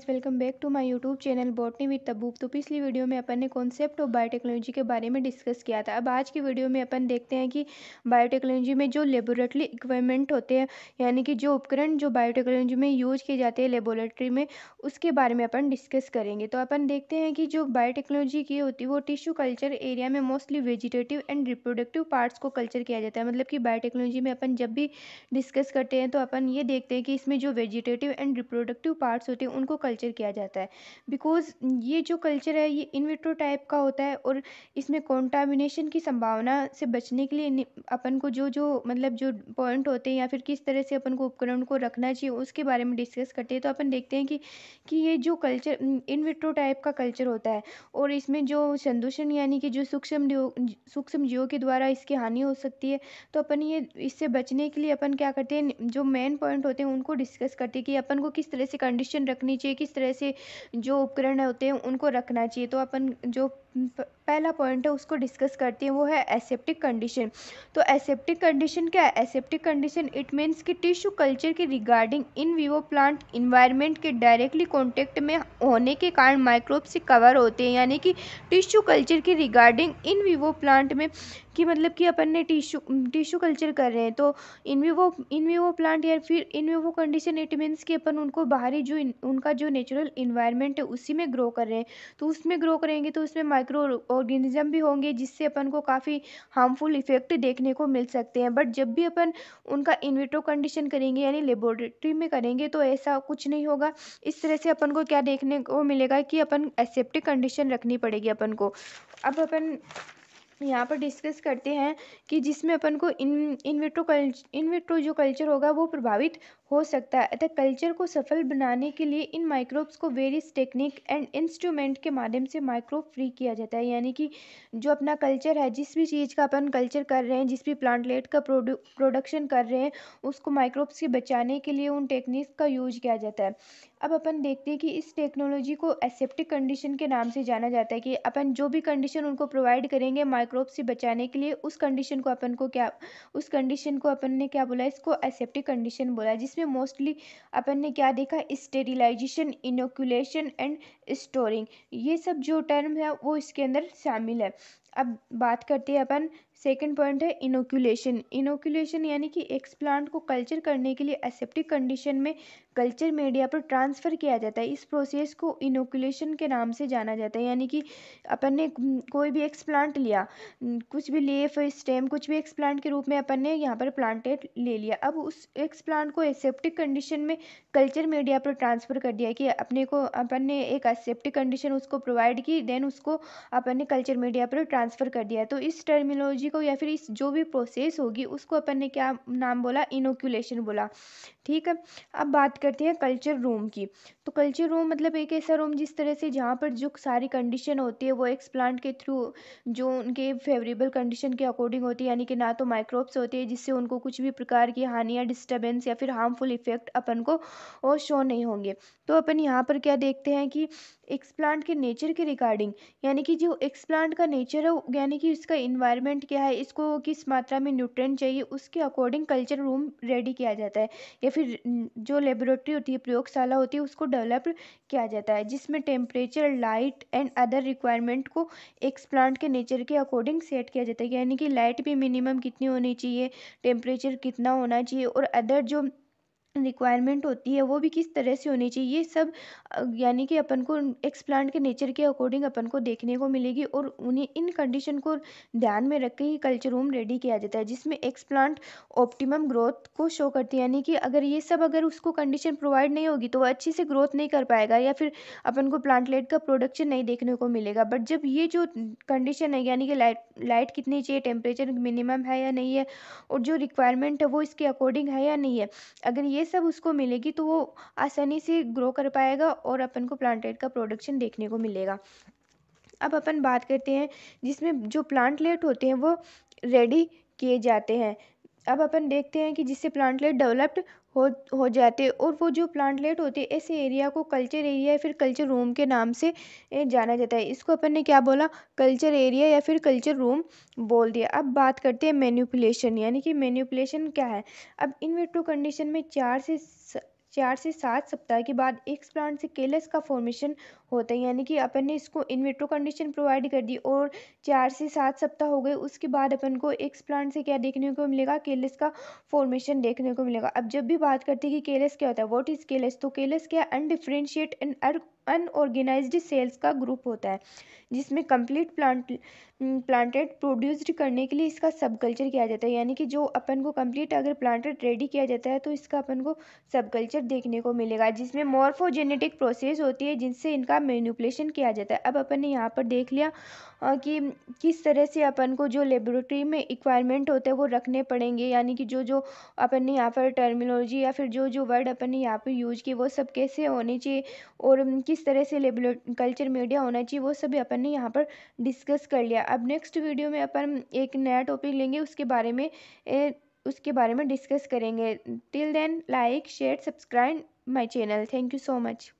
Guys, welcome back to my YouTube channel botany with Tabbub. तो पिछली video में अपन ने कॉन्सेप्ट ऑफ बायोटेक्नोलॉजी के बारे में डिस्कस किया था। अब आज की वीडियो में अपन देखते हैं कि बायोटेक्नोलॉजी में जो लेबोरेटरी इक्विपमेंट होते हैं, यानी कि जो उपकरण जो बायोटेक्नोलॉजी में यूज किए जाते हैं लेबोरेटरी में, उसके बारे में अपन डिस्कस करेंगे। तो अपन देखते हैं कि जो बायोटेक्नोलॉजी की होती है वो टिश्यू कल्चर एरिया में mostly vegetative and reproductive parts को कल्चर किया जाता है। मतलब कि बायोटेक्नोलॉजी में अपन जब भी डिस्कस करते हैं तो अपन ये देखते हैं कि इसमें जो वेजिटेटिव एंड रिप्रोडक्टिव पार्ट्स होते हैं उनको कल्चर किया जाता है। बिकॉज ये जो कल्चर है ये इन विट्रो टाइप का होता है और इसमें कॉन्टामिनेशन की संभावना से बचने के लिए अपन को जो जो मतलब जो पॉइंट होते हैं या फिर किस तरह से अपन को उपकरण को रखना चाहिए उसके बारे में डिस्कस करते हैं। तो अपन देखते हैं कि ये जो कल्चर इन विट्रो टाइप का कल्चर होता है और इसमें जो संदूषण यानी कि जो सूक्ष्म जीवों के द्वारा इसकी हानि हो सकती है। तो अपन ये इससे बचने के लिए अपन क्या करते हैं, जो मेन पॉइंट होते हैं उनको डिस्कस करते हैं कि अपन को किस तरह से कंडीशन रखनी चाहिए, किस तरह से जो उपकरण होते हैं उनको रखना चाहिए। तो अपन जो पहला पॉइंट है उसको डिस्कस करते हैं, वो है एसेप्टिक कंडीशन। तो एसेप्टिक कंडीशन क्या है? एसेप्टिक कंडीशन इट मीन्स कि टिश्यू कल्चर के regarding in vivo plant environment के डायरेक्टली कॉन्टेक्ट में होने के कारण माइक्रोब से कवर होते हैं। यानी कि टिश्यू कल्चर के रिगार्डिंग इन विवो प्लांट में कि मतलब कि अपन ने टिश्यू कल्चर कर रहे हैं तो इन विवो प्लांट या फिर in vivo condition it means कि अपन उनको बाहरी जो उनका जो नेचुरल इन्वायरमेंट है उसी में ग्रो कर रहे हैं। तो उसमें ग्रो करेंगे तो उसमें माइक्रो ऑर्गेनिज्म भी होंगे जिससे अपन को काफ़ी हार्मफुल इफेक्ट देखने को मिल सकते हैं। बट जब भी अपन उनका इन विट्रो कंडीशन करेंगे यानी लेबोरेटरी में करेंगे तो ऐसा कुछ नहीं होगा। इस तरह से अपन को क्या देखने को मिलेगा कि अपन एसेप्टिक कंडीशन रखनी पड़ेगी अपन को। अब अपन यहाँ पर डिस्कस करते हैं कि जिसमें अपन को इन विट्रो जो कल्चर होगा वो प्रभावित हो सकता है। अतः कल्चर को सफल बनाने के लिए इन माइक्रोब्स को वेरियस टेक्निक एंड इंस्ट्रूमेंट के माध्यम से माइक्रोब फ्री किया जाता है। यानी कि जो अपना कल्चर है, जिस भी चीज़ का अपन कल्चर कर रहे हैं, जिस भी प्लांटलेट का प्रोडक्शन कर रहे हैं, उसको माइक्रोब्स से बचाने के लिए उन टेक्निक्स का यूज किया जाता है। अब अपन देखते हैं कि इस टेक्नोलॉजी को एसेप्टिक कंडीशन के नाम से जाना जाता है कि अपन जो भी कंडीशन उनको प्रोवाइड करेंगे माइक्रोब से बचाने के लिए उस कंडीशन को अपन ने क्या बोला, इसको एसेप्टिक कंडीशन बोला। जिसमें मोस्टली अपन ने क्या देखा, स्टेरिलाइजेशन, इनोकुलेशन एंड स्टोरिंग, ये सब जो टर्म है वो इसके अंदर शामिल है। अब बात करते हैं अपन, सेकंड पॉइंट है इनोकुलेशन। इनोकुलेशन यानी कि एक्सप्लांट को कल्चर करने के लिए एसेप्टिक कंडीशन में कल्चर मीडिया पर ट्रांसफ़र किया जाता है। इस प्रोसेस को इनोकुलेशन के नाम से जाना जाता है। यानी कि अपन ने कोई भी एक्सप्लांट लिया, कुछ भी लीफ स्टेम कुछ भी एक्सप्लांट के रूप में अपन ने यहाँ पर प्लांटेड ले लिया। अब उस एक्सप्लांट को एसेप्टिक कंडीशन में कल्चर मीडिया पर ट्रांसफ़र कर दिया कि अपन ने एक एसेप्टिक कंडीशन उसको प्रोवाइड की, देन उसको अपन ने कल्चर मीडिया पर ट्रांसफ़र कर दिया। तो इस टर्मिनोलॉजी को या फिर इस जो भी प्रोसेस होगी उसको अपन ने क्या नाम बोला, इनोकुलेशन बोला। ठीक है। अब बात करते हैं कल्चर रूम की। तो कल्चर रूम मतलब एक ऐसा रूम जिस तरह से जहाँ पर जो सारी कंडीशन होती है वो एक्सप्लांट के थ्रू जो उनके फेवरेबल कंडीशन के अकॉर्डिंग होती है। यानी कि ना तो माइक्रोब्स होते हैं जिससे उनको कुछ भी प्रकार की हानि या डिस्टर्बेंस या फिर हार्मफुल इफेक्ट अपन को और शो नहीं होंगे। तो अपन यहाँ पर क्या देखते हैं कि एक्सप्लांट के नेचर के रिगार्डिंग, यानी कि जो एक्सप्लांट का नेचर है यानी कि इसका इन्वायरमेंट क्या है, इसको किस मात्रा में न्यूट्रिएंट चाहिए, उसके अकॉर्डिंग कल्चर रूम रेडी किया जाता है या फिर जो लेबोरेटरी होती है, प्रयोगशाला होती है, उसको डेवलप किया जाता है। जिसमें temperature, light and other requirement को एक्सप्लांट के नेचर के अकॉर्डिंग सेट किया जाता है। यानी कि लाइट भी मिनिमम कितनी होनी चाहिए, टेम्परेचर कितना होना चाहिए और अदर जो रिक्वायरमेंट होती है वो भी किस तरह से होनी चाहिए, ये सब यानी कि अपन को एक्सप्लांट के नेचर के अकॉर्डिंग अपन को देखने को मिलेगी और उन्हें इन कंडीशन को ध्यान में रख के ही कल्चर रूम रेडी किया जाता है। जिसमें एक्सप्लांट ऑप्टिमम ग्रोथ को शो करती है। यानी कि अगर उसको कंडीशन प्रोवाइड नहीं होगी तो वो अच्छे से ग्रोथ नहीं कर पाएगा या फिर अपन को प्लांटलेट का प्रोडक्शन नहीं देखने को मिलेगा। बट जब ये जो कंडीशन है यानी कि लाइट कितनी चाहिए, टेम्परेचर मिनिमम है या नहीं है और जो रिक्वायरमेंट है वो इसके अकॉर्डिंग है या नहीं है, अगर ये सब उसको मिलेगी तो वो आसानी से ग्रो कर पाएगा और अपन को प्लांटेड का प्रोडक्शन देखने को मिलेगा। अब अपन बात करते हैं जिसमें जो प्लांटलेट होते हैं वो रेडी किए जाते हैं। अब अपन देखते हैं कि जिससे प्लांटलेट डेवलप्ड हो जाते हैं और वो जो प्लांटलेट होते हैं ऐसे एरिया को कल्चर एरिया या फिर कल्चर रूम के नाम से जाना जाता है। इसको अपन ने क्या बोला, कल्चर एरिया या फिर कल्चर रूम बोल दिया। अब बात करते हैं मैनिपुलेशन। यानी कि मैनिपुलेशन क्या है। अब इन विट्रो कंडीशन में 4 से 7 सप्ताह के बाद एक्सप्लांट से केलस का फॉर्मेशन होता है। यानी कि अपन ने इसको इन विट्रो कंडीशन प्रोवाइड कर दी और 4 से 7 सप्ताह हो गए, उसके बाद अपन को एक्सप्लांट से क्या देखने को मिलेगा, केलस का फॉर्मेशन देखने को मिलेगा। अब जब भी बात करते हैं कि केलस क्या होता है, व्हाट इज केलस, तो केलस क्या, अनडिफरेंशिएट एंड अनऑर्गेनाइज्ड सेल्स का ग्रुप होता है जिसमें कंप्लीट प्लांटेड प्रोड्यूस्ड करने के लिए इसका सब कल्चर किया जाता है। यानी कि जो अपन को कंप्लीट अगर प्लांटेड रेडी किया जाता है तो इसका अपन को सब कल्चर देखने को मिलेगा, जिसमें मॉर्फोजेनेटिक प्रोसेस होती है जिनसे इनका मैनिपुलेशन किया जाता है। अब अपन ने यहाँ पर देख लिया कि किस तरह से अपन को जो लेबोरेटरी में इक्वायरमेंट होते हैं वो रखने पड़ेंगे। यानी कि जो जो अपन ने यहाँ पर टर्मिनोलॉजी या फिर जो जो वर्ड अपन ने यहाँ पर यूज किए वो सब कैसे होने चाहिए और किस तरह से कल्चर मीडिया होना चाहिए, वो सभी अपन ने यहाँ पर डिस्कस कर लिया। अब नेक्स्ट वीडियो में अपन एक नया टॉपिक लेंगे, उसके बारे में डिस्कस करेंगे। Till then like share subscribe my channel. Thank you so much.